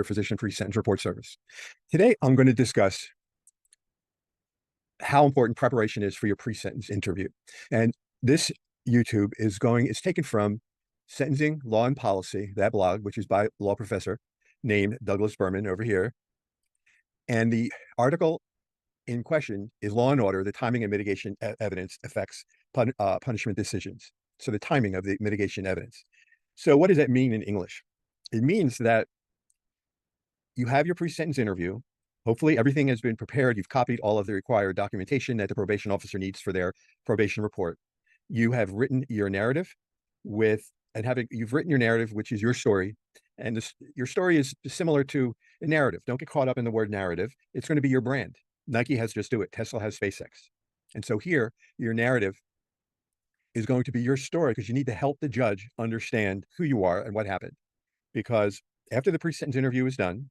Physician Pre-Sentence Report Service. Today, I'm going to discuss how important preparation is for your pre-sentence interview. And this YouTube is taken from Sentencing Law and Policy, that blog, which is by a law professor named Douglas Berman over here. And the article in question is Law and Order, the Timing and Mitigation Evidence Affects Punishment Decisions. So the timing of the mitigation evidence. So what does that mean in English? It means that you have your pre-sentence interview. Hopefully everything has been prepared. You've copied all of the required documentation that the probation officer needs for their probation report. You have written your narrative you've written your narrative, which is your story. And your story is similar to a narrative. Don't get caught up in the word narrative. It's going to be your brand. Nike has Just Do It. Tesla has SpaceX. And so here, your narrative is going to be your story because you need to help the judge understand who you are and what happened. Because after the pre-sentence interview is done,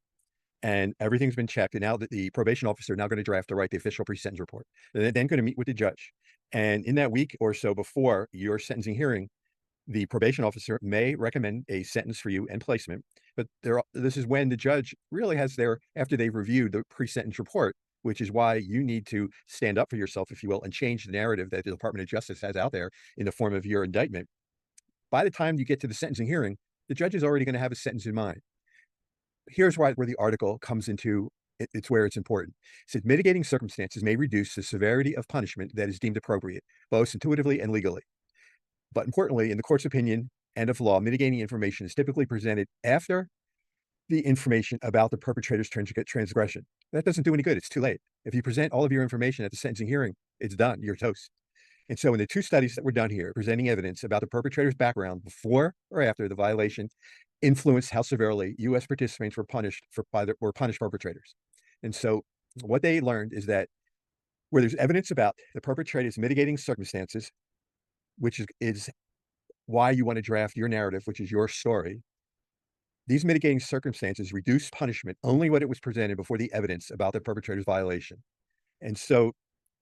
and everything's been checked, and now that the probation officer now going to draft to write the official pre-sentence report. They're then going to meet with the judge. And in that week or so before your sentencing hearing, the probation officer may recommend a sentence for you and placement. But this is when the judge really has after they've reviewed the pre-sentence report, which is why you need to stand up for yourself, if you will, and change the narrative that the Department of Justice has out there in the form of your indictment. By the time you get to the sentencing hearing, the judge is already going to have a sentence in mind. Here's where the article comes into it's where it's important. It says mitigating circumstances may reduce the severity of punishment that is deemed appropriate, both intuitively and legally. But importantly, in the court's opinion and of law, mitigating information is typically presented after the information about the perpetrator's transgression. That doesn't do any good. It's too late. If you present all of your information at the sentencing hearing, it's done. You're toast. And so in the two studies that were done here, presenting evidence about the perpetrator's background before or after the violation influenced how severely U.S. participants were punished punished perpetrators. And so what they learned is that where there's evidence about the perpetrator's mitigating circumstances, which is why you want to draft your narrative, which is your story, these mitigating circumstances reduce punishment only when it was presented before the evidence about the perpetrator's violation. And so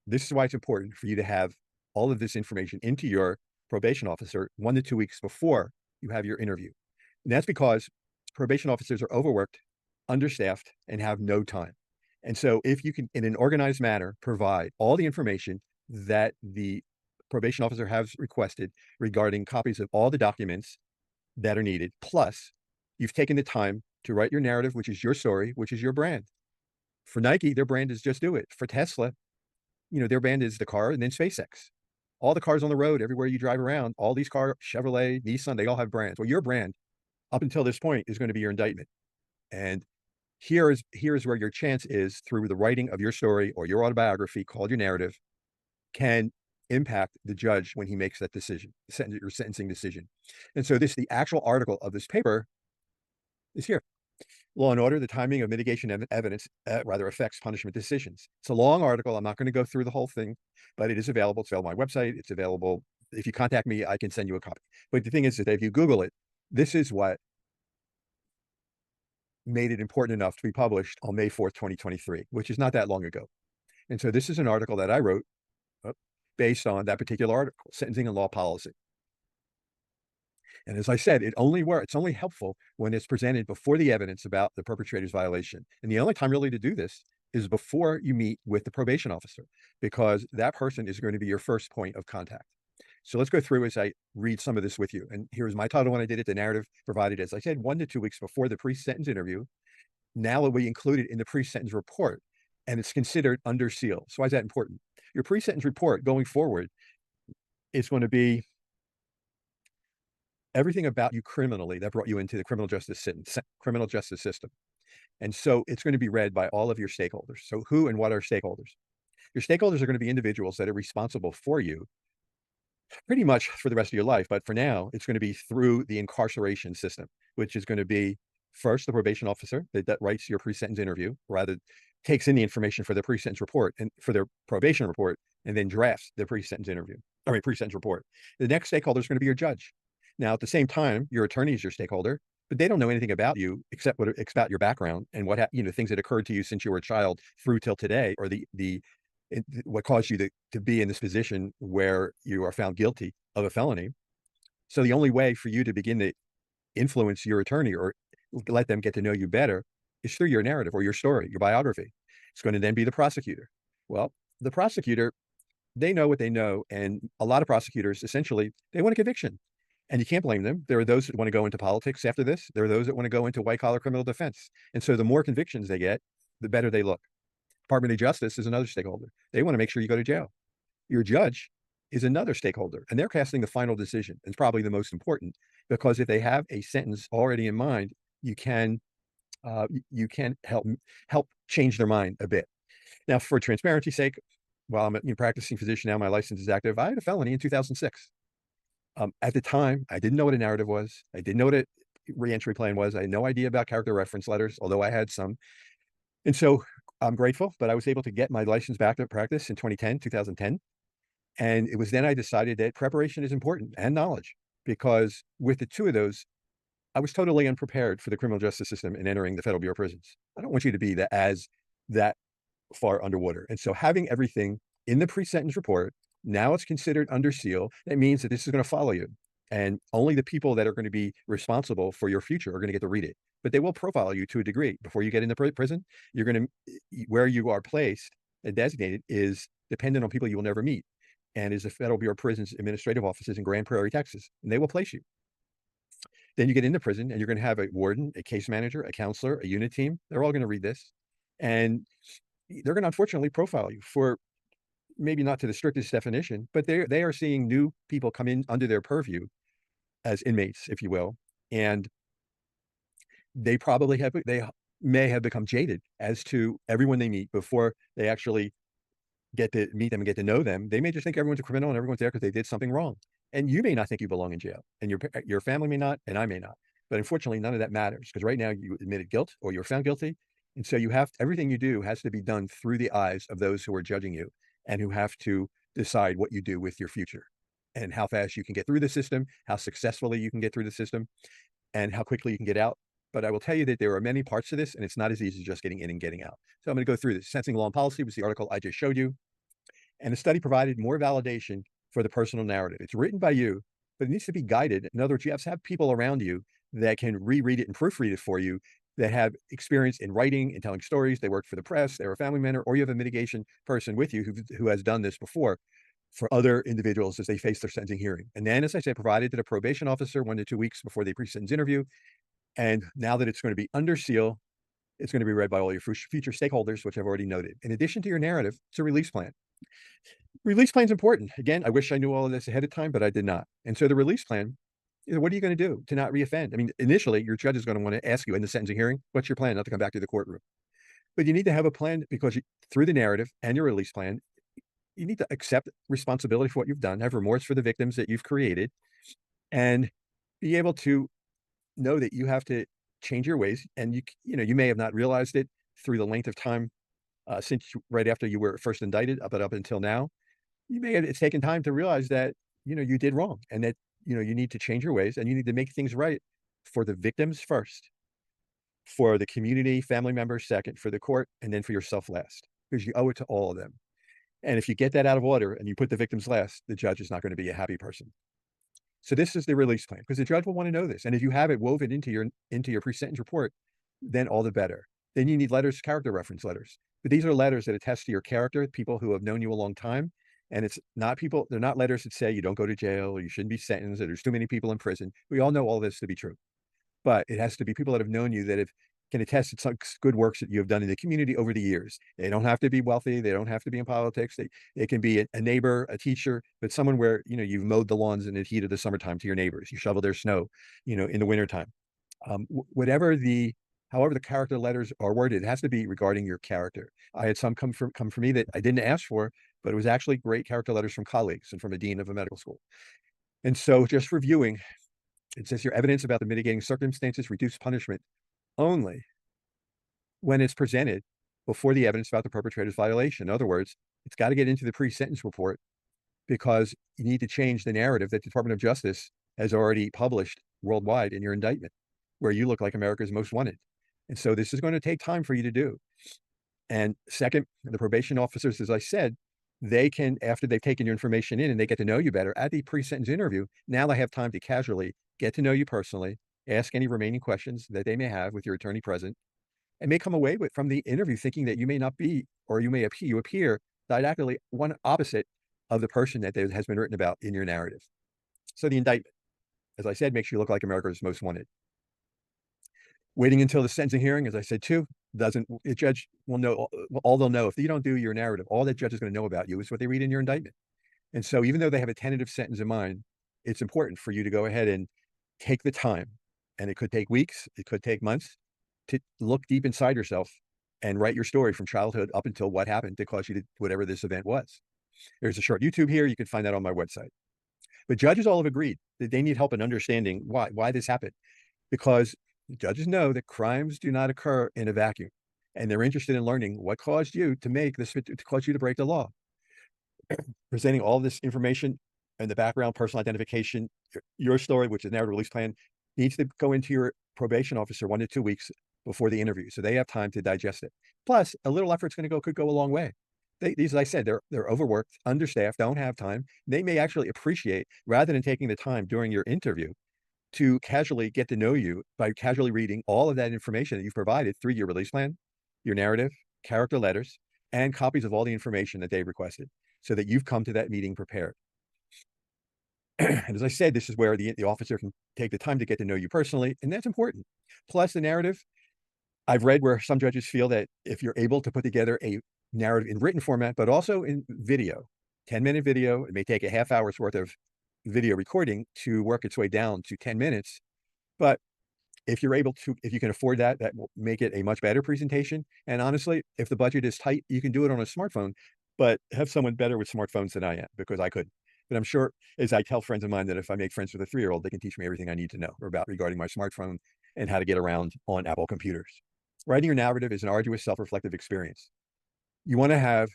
this is why it's important for you to have all of this information into your probation officer 1 to 2 weeks before you have your interview. And that's because probation officers are overworked, understaffed, and have no time. And so if you can, in an organized manner, provide all the information that the probation officer has requested regarding copies of all the documents that are needed, plus you've taken the time to write your narrative, which is your story, which is your brand. For Nike, their brand is Just Do It. For Tesla, their brand is the car and then SpaceX. All the cars on the road, everywhere you drive around, all these cars, Chevrolet, Nissan, they all have brands. Well, your brand up until this point is going to be your indictment. And here is where your chance is, through the writing of your story or your autobiography called your narrative, can impact the judge when he makes that decision, your sentencing decision. And so the actual article of this paper is here. Law and Order, the Timing of Mitigation Evidence affects punishment decisions. It's a long article. I'm not going to go through the whole thing, but it is available. It's available on my website. It's available. If you contact me, I can send you a copy. But the thing is that if you Google it, this is what made it important enough to be published on May 4th, 2023, which is not that long ago. And so this is an article that I wrote based on that particular article, Sentencing and Law Policy. And as I said, it's only helpful when it's presented before the evidence about the perpetrator's violation. And the only time really to do this is before you meet with the probation officer, because that person is going to be your first point of contact. So let's go through as I read some of this with you. And here's my title when I did it. The narrative provided, as I said, 1 to 2 weeks before the pre-sentence interview. Now it will be included in the pre-sentence report, and it's considered under seal. So why is that important? Your pre-sentence report going forward is going to be everything about you criminally that brought you into the criminal justice system. And so it's going to be read by all of your stakeholders. So who and what are stakeholders? Your stakeholders are going to be individuals that are responsible for you pretty much for the rest of your life. But for now, it's going to be through the incarceration system, which is going to be first the probation officer that writes your pre-sentence interview, takes in the information for the pre-sentence report and for their probation report, and then drafts the pre-sentence report. The next stakeholder is going to be your judge. Now, at the same time, your attorney is your stakeholder, but they don't know anything about you except about your background and things that occurred to you since you were a child through till today, or what caused you to be in this position where you are found guilty of a felony. So the only way for you to begin to influence your attorney or let them get to know you better is through your narrative or your story, your biography. It's going to then be the prosecutor. Well, the prosecutor, they know what they know. And a lot of prosecutors, essentially, they want a conviction. And you can't blame them. There are those that want to go into politics after this. There are those that want to go into white collar criminal defense. And so the more convictions they get, the better they look. Department of Justice is another stakeholder. They want to make sure you go to jail. Your judge is another stakeholder, and they're casting the final decision. It's probably the most important, because if they have a sentence already in mind, you can help change their mind a bit. Now, for transparency's sake, while I'm a practicing physician now, my license is active. I had a felony in 2006. At the time, I didn't know what a narrative was. I didn't know what a reentry plan was. I had no idea about character reference letters, although I had some. And so I'm grateful, but I was able to get my license back to practice in 2010. And it was then I decided that preparation is important and knowledge, because with the two of those, I was totally unprepared for the criminal justice system and entering the Federal Bureau of Prisons. I don't want you to be that far underwater. And so having everything in the pre-sentence report, now it's considered under seal. That means that this is going to follow you. And only the people that are going to be responsible for your future are going to get to read it. But they will profile you to a degree. Before you get into prison, you're going to, where you are placed and designated is dependent on people you will never meet. And is the Federal Bureau of Prisons administrative offices in Grand Prairie, Texas. And they will place you. Then you get into prison and you're going to have a warden, a case manager, a counselor, a unit team. They're all going to read this. And they're going to unfortunately profile you for maybe not to the strictest definition, but they are seeing new people come in under their purview as inmates, if you will. And they may have become jaded as to everyone they meet before they actually get to meet them and get to know them. They may just think everyone's a criminal and everyone's there because they did something wrong. And you may not think you belong in jail, and your family may not, and I may not. But unfortunately, none of that matters, because right now you admitted guilt or you were found guilty. And so everything you do has to be done through the eyes of those who are judging you and who have to decide what you do with your future and how fast you can get through the system, how successfully you can get through the system, and how quickly you can get out. But I will tell you that there are many parts to this, and it's not as easy as just getting in and getting out. So I'm going to go through this. Sentencing Law and Policy was the article I just showed you. And the study provided more validation for the personal narrative. It's written by you, but it needs to be guided. In other words, you have to have people around you that can reread it and proofread it for you, that have experience in writing and telling stories. They work for the press, they're a family member, or you have a mitigation person with you who has done this before for other individuals as they face their sentencing hearing. And then, as I said, provided to the probation officer 1 to 2 weeks before the pre-sentence interview. And now that it's going to be under seal, it's going to be read by all your future stakeholders, which I've already noted. In addition to your narrative, it's a release plan. Release plan is important. Again, I wish I knew all of this ahead of time, but I did not. And so the release plan, what are you going to do to not reoffend? I mean, initially, your judge is going to want to ask you in the sentencing hearing, what's your plan not to come back to the courtroom? But you need to have a plan, because through the narrative and your release plan, you need to accept responsibility for what you've done, have remorse for the victims that you've created, and be able to know that you have to change your ways. And you may have not realized it through the length of time since right after you were first indicted up until now. You may have taken time to realize that you did wrong, and that you need to change your ways, and you need to make things right for the victims first, for the community, family members second, for the court, and then for yourself last, because you owe it to all of them. And if you get that out of order and you put the victims last, the judge is not going to be a happy person. So this is the release plan, because the judge will want to know this. And if you have it woven into your pre-sentence report, then all the better. Then you need letters, character reference letters. But these are letters that attest to your character, people who have known you a long time. And they're not letters that say you don't go to jail or you shouldn't be sentenced or there's too many people in prison. We all know all this to be true. But it has to be people that have known you, that can attest to some good works that you have done in the community over the years. They don't have to be wealthy. They don't have to be in politics. They can be a neighbor, a teacher, but someone where, you've mowed the lawns in the heat of the summertime to your neighbors. You shovel their snow, in the wintertime. However the character letters are worded, it has to be regarding your character. I had some come from me that I didn't ask for, but it was actually great character letters from colleagues and from a dean of a medical school. And so just reviewing, it says your evidence about the mitigating circumstances reduce punishment only when it's presented before the evidence about the perpetrator's violation. In other words, it's got to get into the pre-sentence report, because you need to change the narrative that the Department of Justice has already published worldwide in your indictment, where you look like America's most wanted. And so this is going to take time for you to do. And second, the probation officers, as I said, they can, after they've taken your information in and they get to know you better at the pre-sentence interview, now they have time to casually get to know you personally, ask any remaining questions that they may have with your attorney present, and may come away with from the interview thinking that you may not be, or you appear diametrically one opposite of the person that has been written about in your narrative. So the indictment, as I said, makes you look like America's most wanted. Waiting until the sentencing hearing, as I said too, doesn't the judge will know all they'll know if you don't do your narrative. All that judge is going to know about you is what they read in your indictment. And so, even though they have a tentative sentence in mind, it's important for you to go ahead and take the time. And it could take weeks, it could take months to look deep inside yourself and write your story from childhood up until what happened to cause you to whatever this event was. There's a short YouTube here. You can find that on my website. But judges all have agreed that they need help in understanding why this happened, because judges know that crimes do not occur in a vacuum, and they're interested in learning what caused you to make this to cause you to break the law. Presenting all this information and the background, personal identification, your story, which is narrative release plan, needs to go into your probation officer 1 to 2 weeks before the interview, so they have time to digest it. Plus, a little effort's going to could go a long way. These, as I said, they're overworked, understaffed, don't have time. They may actually appreciate, rather than taking the time during your interview to casually get to know you by casually reading all of that information that you've provided through your release plan, your narrative, character letters, and copies of all the information that they requested, so that you've come to that meeting prepared. And as I said, this is where the officer can take the time to get to know you personally, and that's important. Plus, the narrative, I've read where some judges feel that if you're able to put together a narrative in written format, but also in video, 10-minute video, it may take a half hour's worth of video recording to work its way down to 10 minutes. But if you're able to, if you can afford that, that will make it a much better presentation. And honestly, if the budget is tight, you can do it on a smartphone, but have someone better with smartphones than I am, because I couldn't. But I'm sure, as I tell friends of mine, that if I make friends with a 3-year-old, they can teach me everything I need to know about regarding my smartphone and how to get around on Apple computers. Writing your narrative is an arduous, self-reflective experience. You want to have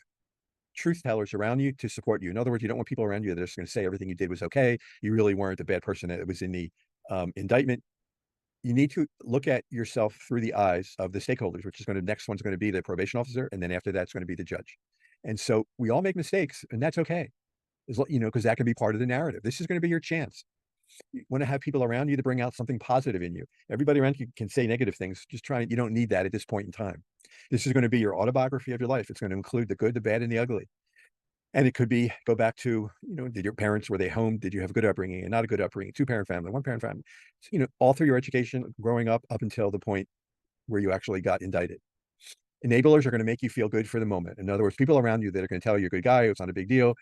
truth tellers around you to support you. In other words, you don't want people around you that are just going to say everything you did was okay. You really weren't the bad person that was in the indictment. You need to look at yourself through the eyes of the stakeholders, which is going to, next one's going to be the probation officer, and then after that's going to be the judge. And so we all make mistakes, and that's okay. Because that can be part of the narrative. This is going to be your chance. You want to have people around you to bring out something positive in you. Everybody around you can say negative things. Just you don't need that at this point in time. This is going to be your autobiography of your life. It's going to include the good, the bad, and the ugly. And it could be, go back to, did your parents, were they home? Did you have a good upbringing and not a good upbringing? 2-parent family, 1-parent family. So, all through your education, growing up until the point where you actually got indicted. Enablers are going to make you feel good for the moment. In other words, people around you that are going to tell you you're a good guy, it's not a big deal,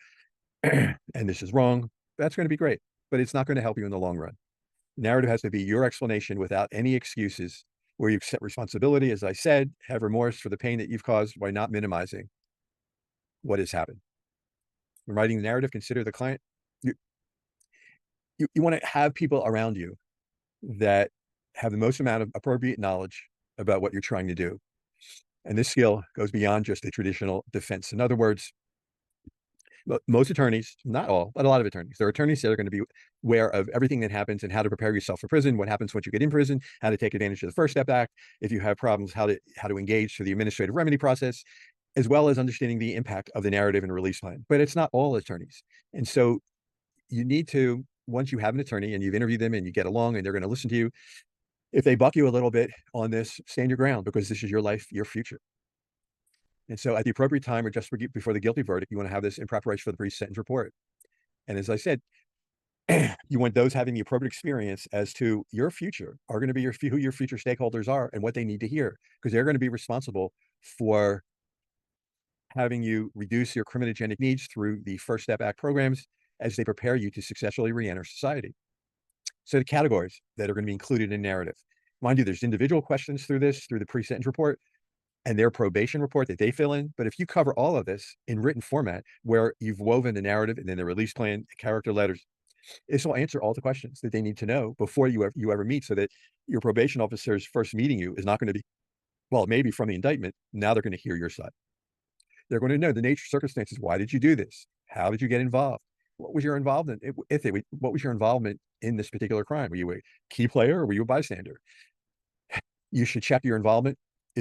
and this is wrong. That's going to be great, but it's not going to help you in the long run. Narrative has to be your explanation without any excuses, where you accept responsibility, as I said, have remorse for the pain that you've caused by not minimizing what has happened. When writing the narrative, consider the client. You want to have people around you that have the most amount of appropriate knowledge about what you're trying to do. And this skill goes beyond just the traditional defense. In other words, most attorneys, not all, but a lot of attorneys, there are attorneys that are going to be aware of everything that happens and how to prepare yourself for prison, what happens once you get in prison, how to take advantage of the First Step Act, if you have problems, how to engage through the administrative remedy process, as well as understanding the impact of the narrative and release plan. But it's not all attorneys. And so you need to, once you have an attorney and you've interviewed them and you get along and they're going to listen to you, if they buck you a little bit on this, stand your ground, because this is your life, your future. And so at the appropriate time, or just before the guilty verdict, you want to have this in preparation for the pre-sentence report. And as I said, you want those having the appropriate experience as to your future are going to be who your future stakeholders are and what they need to hear, because they're going to be responsible for having you reduce your criminogenic needs through the First Step Act programs as they prepare you to successfully re-enter society. So the categories that are going to be included in narrative. Mind you, there's individual questions through the pre-sentence report and their probation report that they fill in. But if you cover all of this in written format, where you've woven the narrative and then the release plan, character letters, this will answer all the questions that they need to know before you ever meet, so that your probation officer's first meeting you is not going to be, well, maybe from the indictment. Now they're going to hear your side. They're going to know the nature, circumstances. Why did you do this? How did you get involved? What was your involvement? What was your involvement in this particular crime? Were you a key player or were you a bystander? You should check your involvement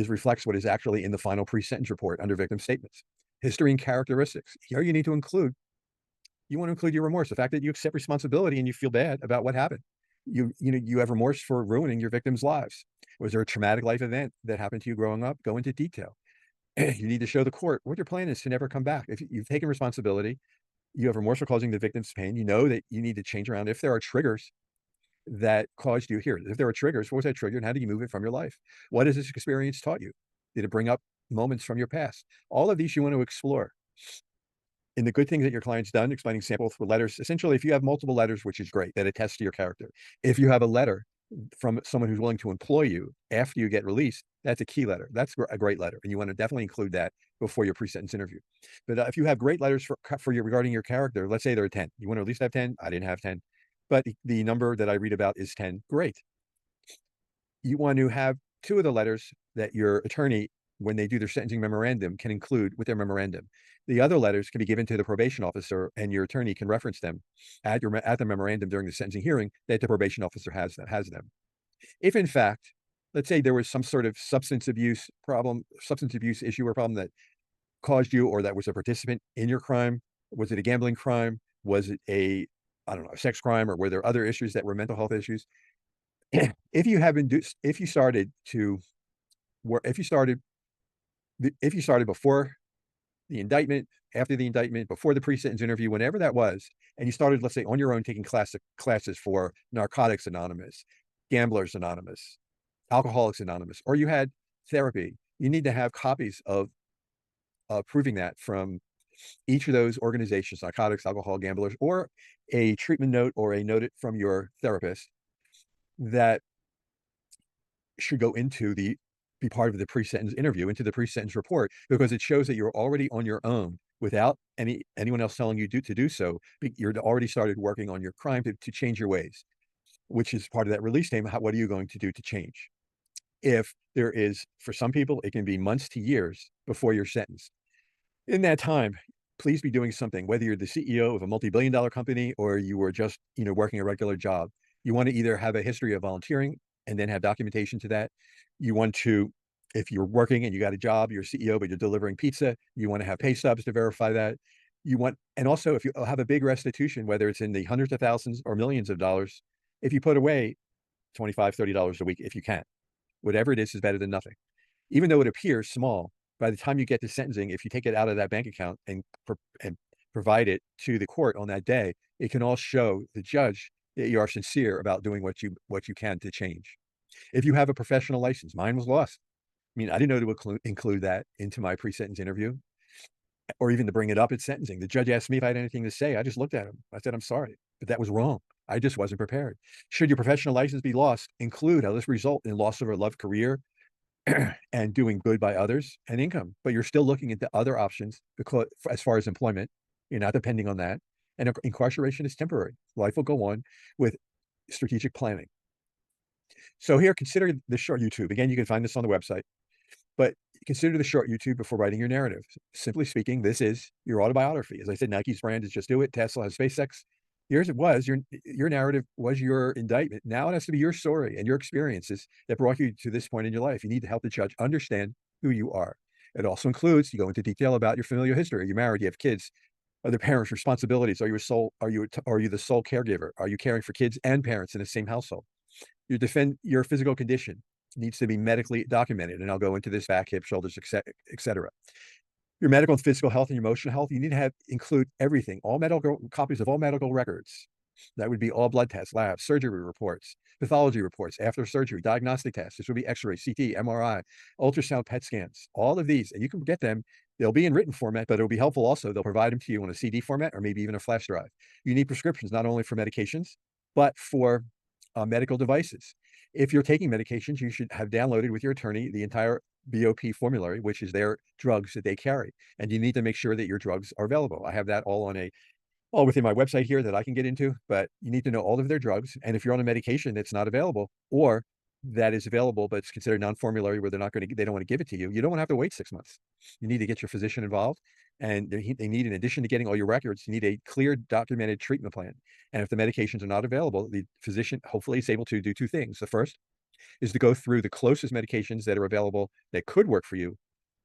reflects what is actually in the final pre-sentence report under victim statements. History and characteristics. Here you need to include, you want to include your remorse, the fact that you accept responsibility and you feel bad about what happened. You have remorse for ruining your victims' lives. Was there a traumatic life event that happened to you growing up? Go into detail. You need to show the court what your plan is to never come back. If you've taken responsibility, you have remorse for causing the victims pain. You know that you need to change around. If there are triggers that caused you here, if there are triggers, what was that trigger and how do you move it from your life? What has this experience taught you? Did it bring up moments from your past? All of these you want to explore. And the good things that your client's done, explaining samples for letters. Essentially, if you have multiple letters, which is great, that attests to your character. If you have a letter from someone who's willing to employ you after you get released, that's a key letter. That's a great letter, and you want to definitely include that before your pre-sentence interview. But if you have great letters for your regarding your character, let's say there are 10, you want to at least have 10. I didn't have 10, but the number that I read about is 10. Great. You want to have two of the letters that your attorney, when they do their sentencing memorandum, can include with their memorandum. The other letters can be given to the probation officer, and your attorney can reference them at the memorandum during the sentencing hearing that the probation officer has them. If in fact, let's say there was some sort of substance abuse issue or problem that caused you, or that was a participant in your crime, was it a gambling crime? Was it I don't know, a sex crime, or were there other issues that were mental health issues? If you have induced, if you started to work, if you started before the indictment, after the indictment, before the pre-sentence interview, whenever that was, and you started, let's say, on your own taking classes for Narcotics Anonymous, Gamblers Anonymous, Alcoholics Anonymous, or you had therapy, you need to have copies of proving that from each of those organizations, narcotics, alcohol, gamblers, or a treatment note or a note from your therapist that should go into be part of the pre-sentence interview, into the pre-sentence report, because it shows that you're already on your own without anyone else telling you to do so. You're already started working on your crime to change your ways, which is part of that release statement. What are you going to do to change? If there is, for some people, it can be months to years before you're sentenced. In that time, please be doing something, whether you're the CEO of a multi-billion-dollar company or you were just, working a regular job. You want to either have a history of volunteering and then have documentation to that. You want to, if you're working and you got a job, you're a CEO, but you're delivering pizza, you want to have pay stubs to verify that. And also if you have a big restitution, whether it's in the hundreds of thousands or millions of dollars, if you put away $25, $30 a week, if you can, whatever it is better than nothing. Even though it appears small, by the time you get to sentencing, if you take it out of that bank account and provide it to the court on that day, it can all show the judge that you are sincere about doing what you can to change. If you have a professional license, mine was lost. I mean, I didn't know to include that into my pre-sentence interview or even to bring it up at sentencing. The judge asked me if I had anything to say. I just looked at him. I said, I'm sorry, but that was wrong. I just wasn't prepared. Should your professional license be lost, include how this result in loss of a loved career and doing good by others and income. But you're still looking into other options because, as far as employment, you're not depending on that. And incarceration is temporary. Life will go on with strategic planning. So here, consider the short YouTube. Again, you can find this on the website, but consider the short YouTube before writing your narrative. Simply speaking, this is your autobiography. As I said, Nike's brand is Just Do It. Tesla has SpaceX. Yours, it was your narrative was your indictment. Now it has to be your story and your experiences that brought you to this point in your life. You need to help the judge understand who you are. It also includes, you go into detail about your familial history. Are you married? You have kids? Are there parents' responsibilities? Are you the sole caregiver? Are you caring for kids and parents in the same household? Your physical condition needs to be medically documented, and I'll go into this: back, hip, shoulders, etc. Your medical and physical health and your emotional health, you need to include everything, all medical copies of all medical records. That would be all blood tests, labs, surgery reports, pathology reports, after surgery, diagnostic tests. This would be X-ray, CT, MRI, ultrasound, PET scans, all of these, and you can get them. They'll be in written format, but it'll be helpful also. They'll provide them to you on a CD format or maybe even a flash drive. You need prescriptions, not only for medications, but for medical devices. If you're taking medications, you should have downloaded with your attorney the entire BOP formulary, which is their drugs that they carry. And you need to make sure that your drugs are available. I have that all within my website here that I can get into, but you need to know all of their drugs. And if you're on a medication that's not available, or that is available, but it's considered non-formulary where they don't want to give it to you, you don't want to have to wait 6 months. You need to get your physician involved. And they need, in addition to getting all your records, you need a clear documented treatment plan. And if the medications are not available, the physician hopefully is able to do two things. The first is to go through the closest medications that are available that could work for you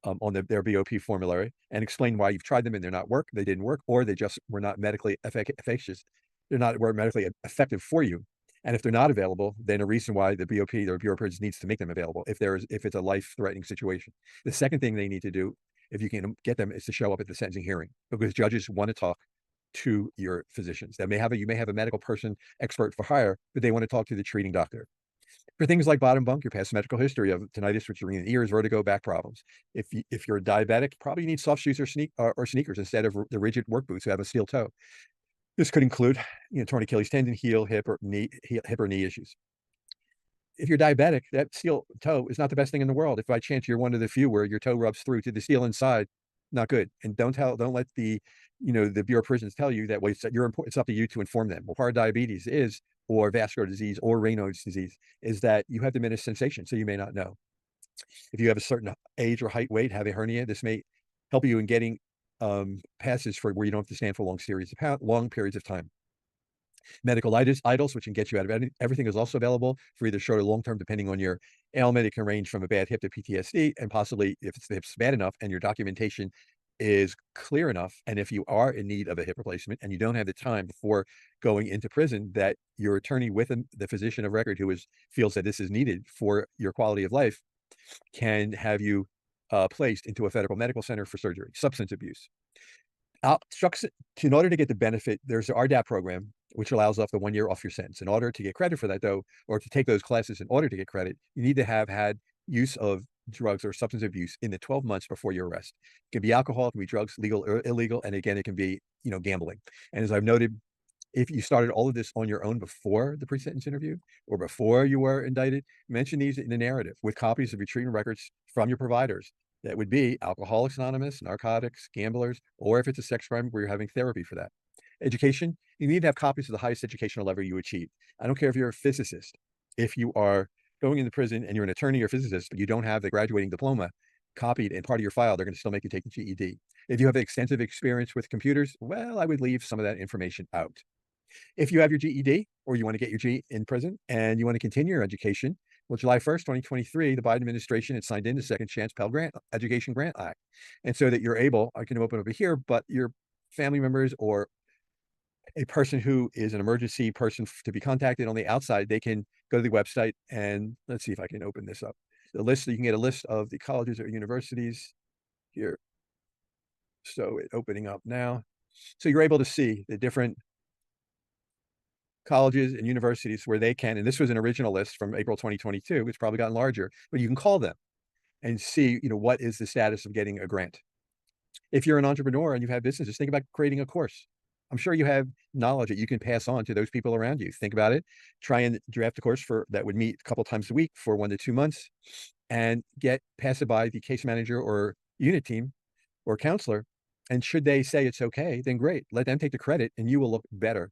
on their BOP formulary and explain why you've tried them and they didn't work, or they just were not medically efficacious. Weren't medically effective for you. And if they're not available, then a reason why the BOP or Bureau of Prisons needs to make them available if it's a life-threatening situation. The second thing they need to do, if you can get them, is to show up at the sentencing hearing, because judges want to talk to your physicians. You may have a medical person expert for hire, but they want to talk to the treating doctor. For things like bottom bunk, your past medical history of tinnitus, which are in ears, vertigo, back problems. If you're diabetic, probably you need soft shoes or sneakers instead of the rigid work boots that have a steel toe. This could include, torn Achilles tendon, heel, hip or knee issues. If you're diabetic, that steel toe is not the best thing in the world. If by chance you're one of the few where your toe rubs through to the steel inside, not good. And don't let the Bureau of Prisons tell you that way. It's up to you to inform them. Well, part of diabetes is, or vascular disease, or Raynaud's disease, is that you have diminished sensation, so you may not know. If you have a certain age or height, weight, have a hernia, this may help you in getting passes for where you don't have to stand for long periods of time. Medical idols, which can get you out of everything, is also available for either short or long term, depending on your ailment. It can range from a bad hip to PTSD, and possibly, if the hip's bad enough and your documentation is clear enough, and if you are in need of a hip replacement and you don't have the time before going into prison, that your attorney with the physician of record who feels that this is needed for your quality of life can have you placed into a federal medical center for surgery. Substance abuse. In order to get the benefit, there's the RDAP program, which allows off the 1 year off your sentence. In order to get credit for that, though, or to take those classes in order to get credit, you need to have had use of drugs or substance abuse in the 12 months before your arrest. It can be alcohol, it can be drugs, legal or illegal, and again, it can be, gambling. And as I've noted, if you started all of this on your own before the pre-sentence interview or before you were indicted, mention these in the narrative with copies of your treatment records from your providers. That would be Alcoholics Anonymous, narcotics, gamblers, or if it's a sex crime where you're having therapy for that. Education, you need to have copies of the highest educational level you achieve. I don't care if you're a physicist. If you are going into prison and you're an attorney or physicist, but you don't have the graduating diploma copied and part of your file, they're going to still make you take the GED. If you have extensive experience with computers, well, I would leave some of that information out. If you have your GED or you want to get your G in prison and you want to continue your education, well, July 1st, 2023, the Biden administration had signed in the Second Chance Pell Grant Education Grant Act. And so that you're able, I can open over here, but your family members or a person who is an emergency person to be contacted on the outside, they can go to the website and let's see if I can open this up. You can get a list of the colleges or universities here. So it's opening up now. So you're able to see the different colleges and universities where they can, and this was an original list from April 2022, it's probably gotten larger, but you can call them and see, what is the status of getting a grant. If you're an entrepreneur and you have businesses, think about creating a course. I'm sure you have knowledge that you can pass on to those people around you. Think about it. Try and draft a course that would meet a couple times a week for 1 to 2 months and pass it by the case manager or unit team or counselor. And should they say it's okay, then great. Let them take the credit and you will look better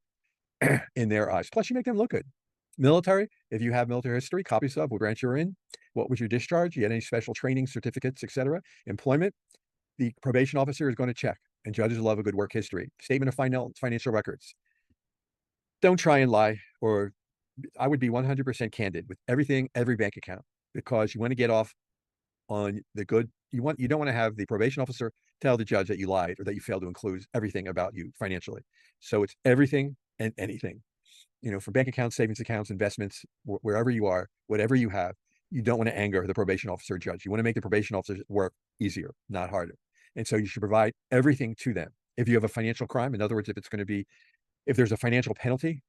in their eyes. Plus, you make them look good. Military, if you have military history, copies of what branch you're in, what was your discharge, you had any special training, certificates, etc. Employment, the probation officer is going to check, and judges love a good work history. Statement of financial records. Don't try and lie, or I would be 100% candid with every bank account, because you want to get off on the good. You don't want to have the probation officer tell the judge that you lied or that you failed to include everything about you financially. So it's everything and anything, for bank accounts, savings accounts, investments, wherever you are, whatever you have, you don't want to anger the probation officer or judge. You want to make the probation officer's work easier, not harder. And so you should provide everything to them. If you have a financial crime, in other words, if there's a financial penalty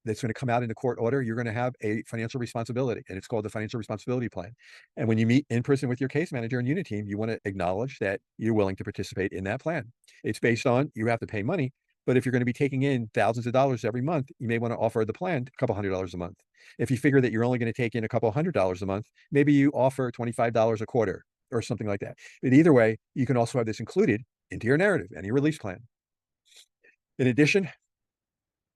that's going to come out in the court order, you're going to have a financial responsibility, and it's called the financial responsibility plan. And when you meet in person with your case manager and unit team, you want to acknowledge that you're willing to participate in that plan. It's based on, you have to pay money, but if you're going to be taking in thousands of dollars every month, you may want to offer the plan a couple $100s a month. If you figure that you're only going to take in a couple $100s a month, maybe you offer $25 a quarter or something like that. But either way, you can also have this included into your narrative and your release plan. In addition,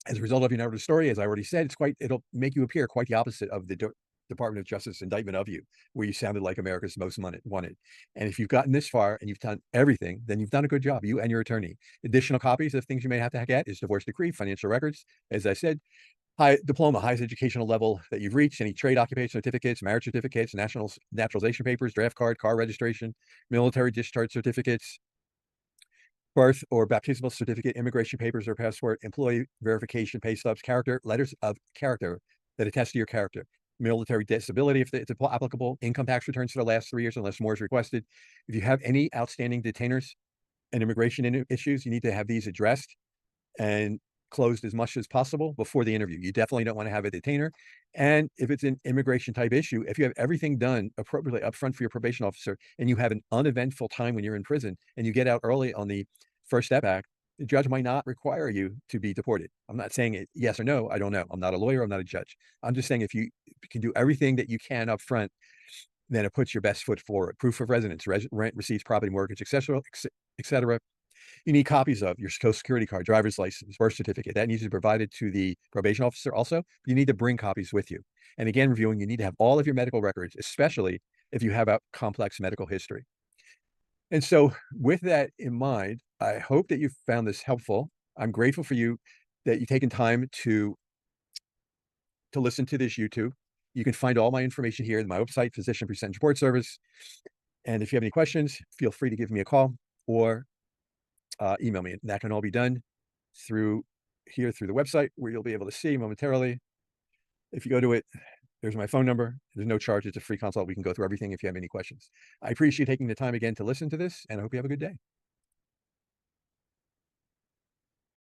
as a result of your narrative story, as I already said, it'll make you appear quite the opposite of the Department of Justice indictment of you, where you sounded like America's most wanted. And if you've gotten this far and you've done everything, then you've done a good job, you and your attorney. Additional copies of things you may have to get is divorce decree, financial records, as I said, highest educational level that you've reached, any trade occupation certificates, marriage certificates, naturalization papers, draft card, car registration, military discharge certificates, birth or baptismal certificate, immigration papers or passport, employee verification, pay stubs, letters of character, that attest to your character. Military disability, if it's applicable, income tax returns for the last 3 years, unless more is requested. If you have any outstanding detainers and immigration issues, you need to have these addressed and closed as much as possible before the interview. You definitely don't want to have a detainer. And if it's an immigration type issue, if you have everything done appropriately up front for your probation officer and you have an uneventful time when you're in prison and you get out early on the First Step Act, the judge might not require you to be deported. I'm not saying it yes or no. I don't know. I'm not a lawyer. I'm not a judge. I'm just saying if you can do everything that you can up front, then it puts your best foot forward. Proof of residence, rent, receipts, property, mortgage, etc., etc. You need copies of your Social Security card, driver's license, birth certificate. That needs to be provided to the probation officer also. You need to bring copies with you. And again, reviewing, you need to have all of your medical records, especially if you have a complex medical history. And so with that in mind, I hope that you found this helpful. I'm grateful for you that you've taken time to listen to this YouTube. You can find all my information here in my website, Physician Presentence Support Service. And if you have any questions, feel free to give me a call or email me. And that can all be done through here through the website, where you'll be able to see momentarily. If you go to it, there's my phone number. There's no charge. It's a free consult. We can go through everything if you have any questions. I appreciate you taking the time again to listen to this, and I hope you have a good day.